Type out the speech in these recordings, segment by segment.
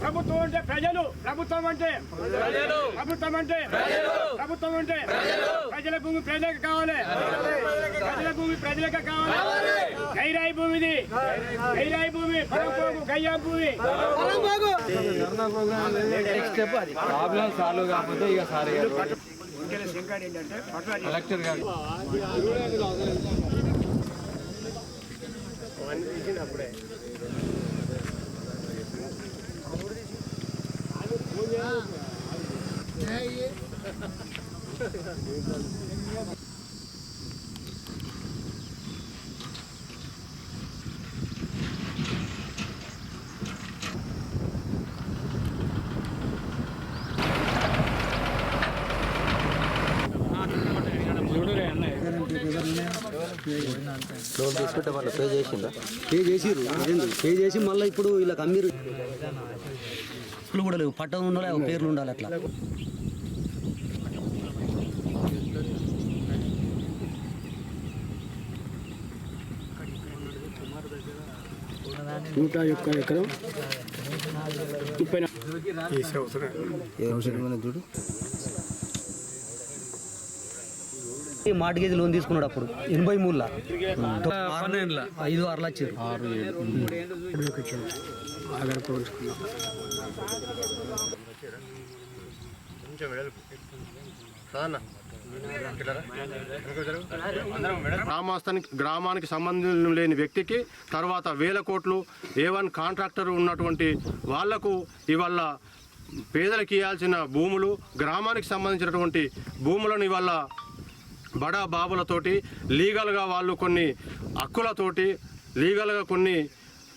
ప్రభుత్వం అంటే ప్రజలు, ప్రభుత్వం అంటే ప్రజలు, ప్రభుత్వం అంటే ప్రజలు, ప్రభుత్వం అంటే ప్రజల భూమి ప్రజలకు కావాలి, ప్రజల భూమి ప్రజలకు కావాలి. గైరాయి భూమిది, గైరాయి భూమి, పొలంపోగు గయ్యా భూమి. ప్రాబ్లం సాల్వ్ కాకపోతే ఇక సార్ ఏంటంటే కలెక్టర్ గారు అప్పుడే లోన్ తీసుకుంటే వాళ్ళు పే చేసిందా? పే చేసిరు, పే చేసి మళ్ళీ ఇప్పుడు ఇలా అమ్మిరు. కూడా లేవు, పట్టం ఉండాలి, పేర్లు ఉండాలి. అట్లా 101 ఎకరం 30 మార్టిగేజ్ లోన్ తీసుకున్నాడు అప్పుడు 83లా 5-6 లక్షలు గ్రామానికి సంబంధం లేని వ్యక్తికి తర్వాత వేల కోట్లు A1 కాంట్రాక్టర్ ఉన్నటువంటి వాళ్లకు ఇవాళ పేదలకు ఇవ్వాల్సిన భూములు, గ్రామానికి సంబంధించినటువంటి భూములను ఇవాళ బడా బాబులతోటి లీగల్గా వాళ్ళు కొన్ని హక్కులతోటి లీగల్గా కొన్ని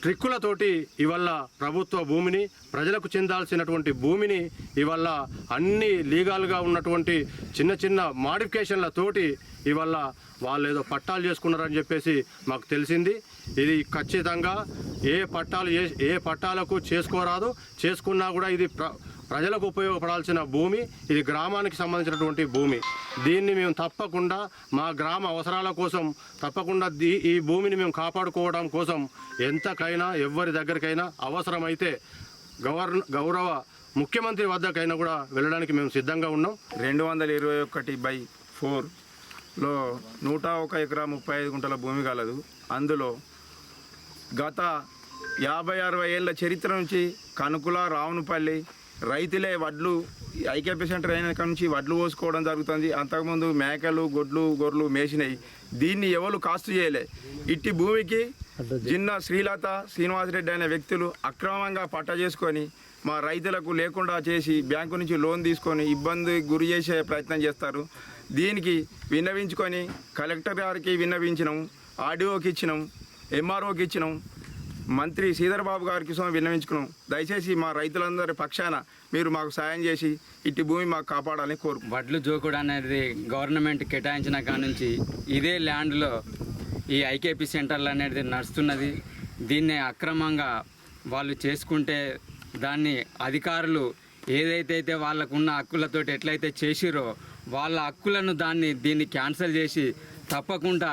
ట్రిక్కులతోటి ఇవాళ ప్రభుత్వ భూమిని, ప్రజలకు చెందాల్సినటువంటి భూమిని ఇవాళ అన్ని లీగల్గా ఉన్నటువంటి చిన్న చిన్న మాడిఫికేషన్లతోటి ఇవాళ వాళ్ళు ఏదో పట్టాలు చేసుకున్నారని చెప్పేసి మాకు తెలిసింది. ఇది ఖచ్చితంగా ఏ పట్టాలకు చేసుకోరాదు, చేసుకున్నా కూడా ఇది ప్రజలకు ఉపయోగపడాల్సిన భూమి, ఇది గ్రామానికి సంబంధించినటువంటి భూమి. దీన్ని మేము తప్పకుండా మా గ్రామ అవసరాల కోసం తప్పకుండా ఈ భూమిని మేము కాపాడుకోవడం కోసం ఎంతకైనా ఎవరి దగ్గరికైనా అవసరమైతే గౌరవ ముఖ్యమంత్రి వద్దకైనా కూడా వెళ్ళడానికి మేము సిద్ధంగా ఉన్నాం. 221/4లో 101 ఎకరా 35 గుంటల భూమి కలదు. అందులో గత 50-60 ఏళ్ళ చరిత్ర నుంచి కనుకుల, రావునపల్లి రైతులే వడ్లు ఐకేపీ సెంటర్ అయిన నుంచి వడ్లు పోసుకోవడం జరుగుతుంది. అంతకుముందు మేకలు, గొర్రెలు మేసినాయి. దీన్ని ఎవరు కాస్ట్ చేయలే. ఇట్టి భూమికి జిన్న శ్రీలత, శ్రీనివాసరెడ్డి అనే వ్యక్తులు అక్రమంగా పట్ట చేసుకొని మా రైతులకు లేకుండా చేసి బ్యాంకు నుంచి లోన్ తీసుకొని ఇబ్బంది గురి చేసే ప్రయత్నం చేస్తారు. దీనికి విన్నవించుకొని కలెక్టర్ గారికి విన్నవించినాం, ఆర్డీఓకి ఇచ్చినాం, ఎంఆర్ఓకి ఇచ్చినాం, మంత్రి శ్రీధర్ బాబు గారికి విన్నవించుకున్నాం. దయచేసి మా రైతులందరి పక్షాన మీరు మాకు సాయం చేసి ఇట్టి భూమి మాకు కాపాడాలని కోరు. వడ్లు జోకుడు అనేది గవర్నమెంట్ కేటాయించిన కాడ నుంచి ఇదే ల్యాండ్లో ఈ ఐకేపీ సెంటర్లు అనేది నడుస్తున్నది. దీన్ని అక్రమంగా వాళ్ళు చేసుకుంటే దాన్ని అధికారులు ఏదైతే వాళ్ళకున్న హక్కులతోటి ఎట్లయితే చేసిరో వాళ్ళ హక్కులను దీన్ని క్యాన్సిల్ చేసి తప్పకుండా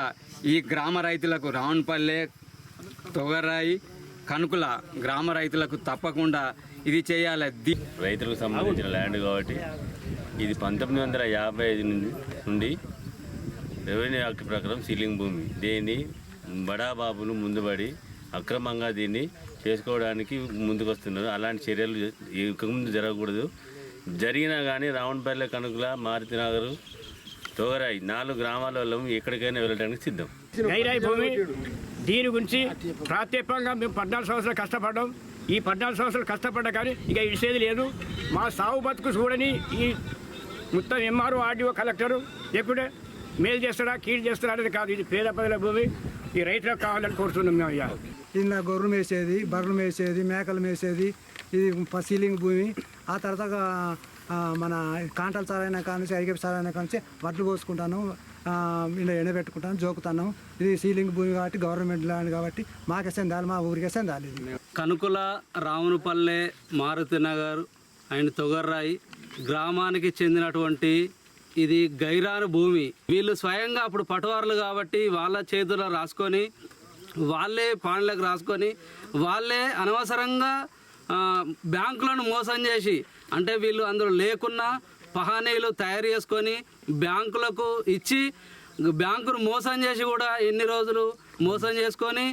ఈ గ్రామ రైతులకు రావునపల్లె, తొగరాయి, కనుకుల గ్రామ రైతులకు తప్పకుండా ఇది చేయాలి. రైతులకు సంబంధించిన ల్యాండ్ కాబట్టి ఇది 1955 నుండి రెవెన్యూ యాక్ట్ ప్రకారం సీలింగ్ భూమి. దీన్ని బడాబాబులు ముందుబడి అక్రమంగా దీన్ని చేసుకోవడానికి ముందుకొస్తున్నారు. అలాంటి చర్యలు ఇక ముందు జరగకూడదు. జరిగినా కానీ రావునపల్లె, కనుకుల, మారుతినగర్, తొగరాయి 4 గ్రామాలలో ఎక్కడికైనా వెళ్ళడానికి సిద్ధం. గైరాయి భూమి దీని గురించి ప్రత్యేకంగా మేము 14 సంవత్సరాలు కష్టపడ్డాం. ఈ 14 సంవత్సరాలు కష్టపడ్డా కానీ ఇక ఇడిసేది లేదు. మా సాగు బతుకు చూడని ఈ మొత్తం ఎంఆర్ఓ, ఆర్డీఓ, కలెక్టరు ఎప్పుడే మేలు చేస్తాడా కీడు చేస్తాడా అనేది కాదు. ఇది పేద ప్రజల భూమి, ఈ రైతులకు కావాలని కోరుతున్నాం మేము. అయ్యా ఇలా గొర్రెలు మేసేది, బర్రెలు మేసేది, మేకలు మేసేది, ఇది సీలింగ్ భూమి. ఆ తర్వాత మన కాంటాలు సారైన కానీ ఐకేపీ సారైన కానీ వడ్లు పోసుకుంటాను, ఇలా ఎండబెట్టుకుంటాను, జోకుతాను. ఇది సీలింగ్ భూమి కాబట్టి గవర్నమెంట్ ల్యాండ్ కాబట్టి మాకేసేం దాలి, మా ఊరికేసేం దాలి. కనుకుల, రావునపల్లె, మారుతినగర్ అండ్ తొగర్రాయి గ్రామానికి చెందినటువంటి ఇది గైరాను భూమి. వీళ్ళు స్వయంగా అప్పుడు పటవారులు కాబట్టి వాళ్ళ చేతుల్లో రాసుకొని వాళ్ళే పాండ్లకు రాసుకొని వాళ్ళే అనవసరంగా బ్యాంకులను మోసం చేసి, అంటే వీళ్ళు అందులో లేకున్నా పహానీలు తయారు చేసుకొని బ్యాంకులకు ఇచ్చి బ్యాంకును మోసం చేసి కూడా ఎన్ని రోజులు మోసం చేసుకొని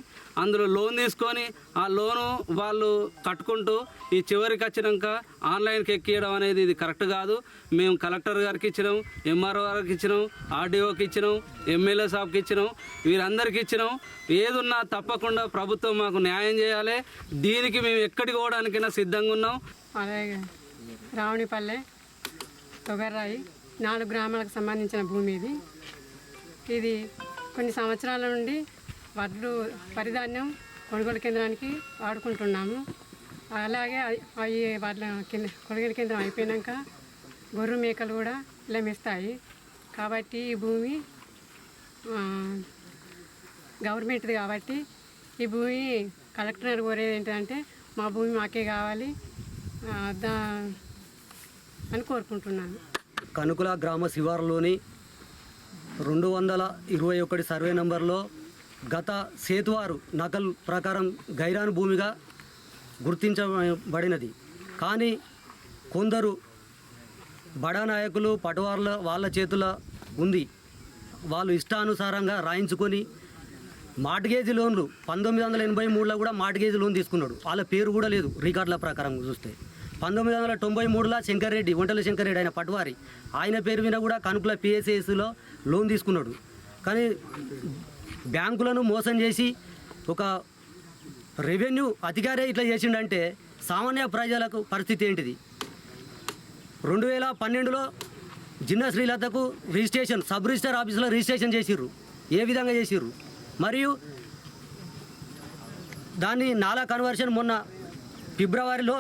అందులో లోన్ తీసుకొని ఆ లోను వాళ్ళు కట్టుకుంటూ ఈ చివరికి వచ్చినాక ఆన్లైన్కి ఎక్కియడం అనేది ఇది కరెక్ట్ కాదు. మేము కలెక్టర్ గారికి ఇచ్చినాం, ఎంఆర్ఓ గారికి ఇచ్చినాం, ఆర్డీఓకి ఇచ్చినాం, ఎమ్మెల్యే సాబ్కి ఇచ్చినాం, వీరందరికీ ఇచ్చినాం. ఏదున్నా తప్పకుండా ప్రభుత్వం మాకు న్యాయం చేయాలి. దీనికి మేము ఎక్కడికి పోవడానికైనా సిద్ధంగా ఉన్నాం. అలాగే రావునిపల్లె, తొగర్రాయి 4 గ్రామాలకు సంబంధించిన భూమి ఇది. ఇది కొన్ని సంవత్సరాల నుండి వడ్లు పరిధాన్యం కొనుగోలు కేంద్రానికి వాడుకుంటున్నాము. అలాగే అవి వడ్ల కొనుగోలు కేంద్రం అయిపోయాక గొర్రె మేకలు కూడా లభిస్తాయి. కాబట్టి ఈ భూమి గవర్నమెంట్ది కాబట్టి ఈ భూమి కలెక్టర్ కోరేది ఏంటంటే మా భూమి మాకే కావాలి అని కోరుకుంటున్నాను. కనుకుల గ్రామ శివారులోని 221 సర్వే నంబర్లో గత సేతువారు నకల్ ప్రకారం గైరాను భూమిగా గుర్తించబడినది. కానీ కొందరు బడా నాయకులు పటవార్ల వాళ్ళ చేతుల ఉంది. వాళ్ళు ఇష్టానుసారంగా రాయించుకొని మార్ట్గేజ్ లోన్లు 1983లో కూడా మార్ట్గేజ్ లోన్ తీసుకున్నాడు. వాళ్ళ పేరు కూడా లేదు రికార్డుల ప్రకారం చూస్తే. 1993లో శంకర్రెడ్డి, ఒంటల శంకర్రెడ్డి ఆయన పట్వారి, ఆయన పేరు మీద కూడా కనుకుల పిఎస్ఎస్లో లోన్ తీసుకున్నాడు. కానీ బ్యాంకులను మోసం చేసి ఒక రెవెన్యూ అధికారే ఇట్లా చేసిండంటే సామాన్య ప్రజలకు పరిస్థితి ఏంటిది? 2012లో జిన్నా శ్రీలతకు రిజిస్ట్రేషన్ సబ్ రిజిస్టర్ ఆఫీసులో రిజిస్ట్రేషన్ చేసిర్రు. ఏ విధంగా చేసిర్రు? మరియు దాన్ని నాలా కన్వర్షన్ మొన్న ఫిబ్రవరిలో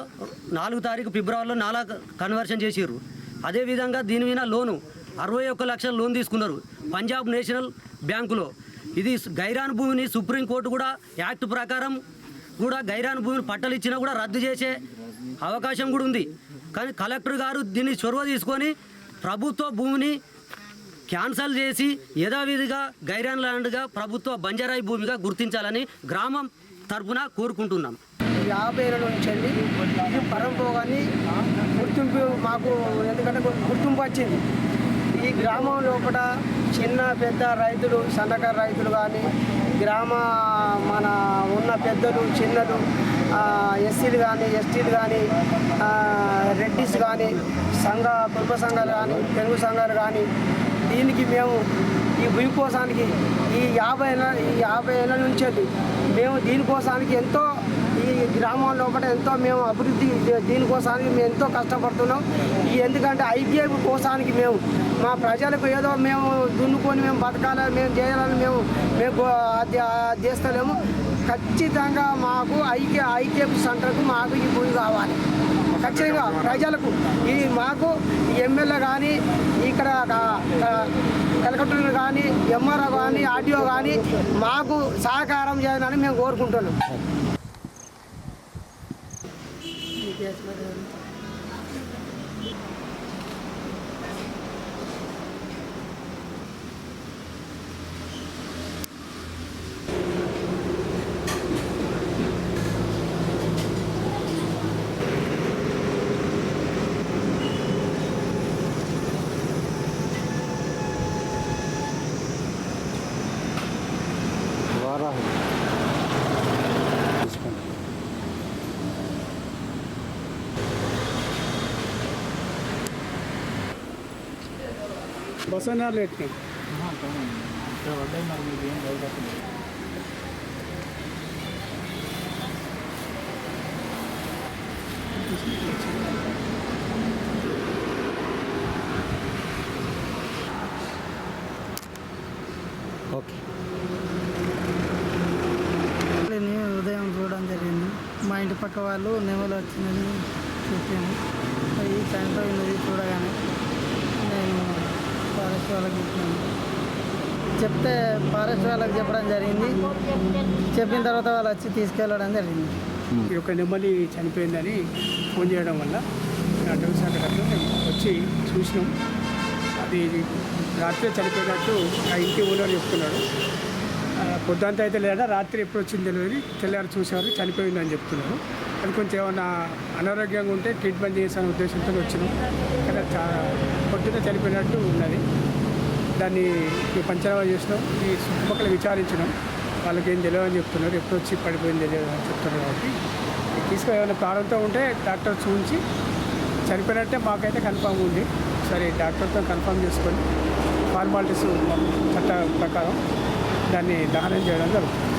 4 తారీఖు ఫిబ్రవరిలో నాలా కన్వర్షన్ చేసిర్రు. అదేవిధంగా దీని మీద లోను 61 లక్షల లోన్ తీసుకున్నారు పంజాబ్ నేషనల్ బ్యాంకులో. ఇది గైరాన్ భూమిని సుప్రీంకోర్టు కూడా యాక్ట్ ప్రకారం కూడా గైరాన్ భూమిని పట్టలు ఇచ్చినా కూడా రద్దు చేసే అవకాశం కూడా ఉంది. కానీ కలెక్టర్ గారు దీన్ని చొరవ తీసుకొని ప్రభుత్వ భూమిని క్యాన్సల్ చేసి యథావిధిగా గైరాన్ ల్యాండ్గా ప్రభుత్వ బంజారాయి భూమిగా గుర్తించాలని గ్రామం తరఫున కోరుకుంటున్నాం. 50 ఏళ్ళ నుంచి వెళ్ళి ఇది పరంపోగాని గుర్తింపు మాకు ఎందుకంటే గుర్తింపు వచ్చింది. ఈ గ్రామం లోపల చిన్న పెద్ద రైతులు, సన్నకారు రైతులు కానీ మన ఉన్న పెద్దలు చిన్నలు, ఎస్సీలు కానీ ఎస్టీలు కానీ రెడ్డిస్ కానీ కుటుంబ సంఘాలు కానీ తెలుగు సంఘాలు కానీ దీనికి మేము ఈ భూమి కోసానికి ఈ 50 ఏళ్ళ నుంచి మేము దీనికోసానికి ఎంతో ఈ గ్రామం లోపల ఎంతో మేము అభివృద్ధి దీనికోసానికి మేము ఎంతో కష్టపడుతున్నాం. ఎందుకంటే ఐపీఐ కోసానికి మేము మా ప్రజలకు ఏదో మేము దున్నుకొని మేము బతకాలి, మేము చేయాలని మేము చేస్తలేము. ఖచ్చితంగా మాకు ఐకేపీ సెంటర్కు మాకు ఈ భూమి కావాలి. ఖచ్చితంగా ప్రజలకు ఈ మాకు ఎమ్మెల్యే కానీ ఇక్కడ కలెక్టర్ కానీ ఎంఆర్ఓ కానీ ఆర్టీఓ కానీ మాకు సహకారం చేయాలని మేము కోరుకుంటున్నాం. బసన్నారు ఎట్లా ఓకే. ఉదయం చూడడం జరిగింది. మా ఇంటి పక్క వాళ్ళు నెమలు వచ్చిందని చెప్పాను. ఈ సాయంత్రం ఉన్నది చూడగానే నేను ఫారెస్ట్ వాళ్ళకి చెప్తే ఫారెస్ట్ వాళ్ళకి చెప్పడం జరిగింది. చెప్పిన తర్వాత వాళ్ళు వచ్చి తీసుకెళ్ళడం జరిగింది. ఈ యొక్క నెమ్మది చనిపోయిందని ఫోన్ చేయడం వల్ల అటవీ శాఖ తరఫున మేము వచ్చి చూసినాం. అది రాత్రి చనిపోయినట్టు ఆ ఇంటి ఓనర్ చెప్తున్నాడు. పొద్దుంతా అయితే లేదా, రాత్రి ఎప్పుడు వచ్చింది తెలియదు, తెల్లారి చూసేవారు చనిపోయిందని చెప్తున్నారు. అది కొంచెం ఏమన్నా అనారోగ్యంగా ఉంటే ట్రీట్మెంట్ చేసే ఉద్దేశంతో వచ్చినాం. కానీ పొద్దున్న చనిపోయినట్టు ఉన్నది. దాన్ని పంచనామా చేసినాం. ఈ చుట్టుపక్కల విచారించినాం. వాళ్ళకి ఏం తెలియదు అని చెప్తున్నారు. ఎప్పుడు వచ్చి పడిపోయింది తెలియదు అని చెప్తున్నారు. కాబట్టి తీసుకొని ఏమైనా ప్రారంభంతో ఉంటే డాక్టర్ చూపించి చనిపోయినట్టే మాకైతే కన్ఫామ్ ఉంది. సరే డాక్టర్తో కన్ఫామ్ చేసుకొని ఫార్మాలిటీస్ చట్ట ప్రకారం దాన్ని దహనం చేయడం జరుగుతుంది.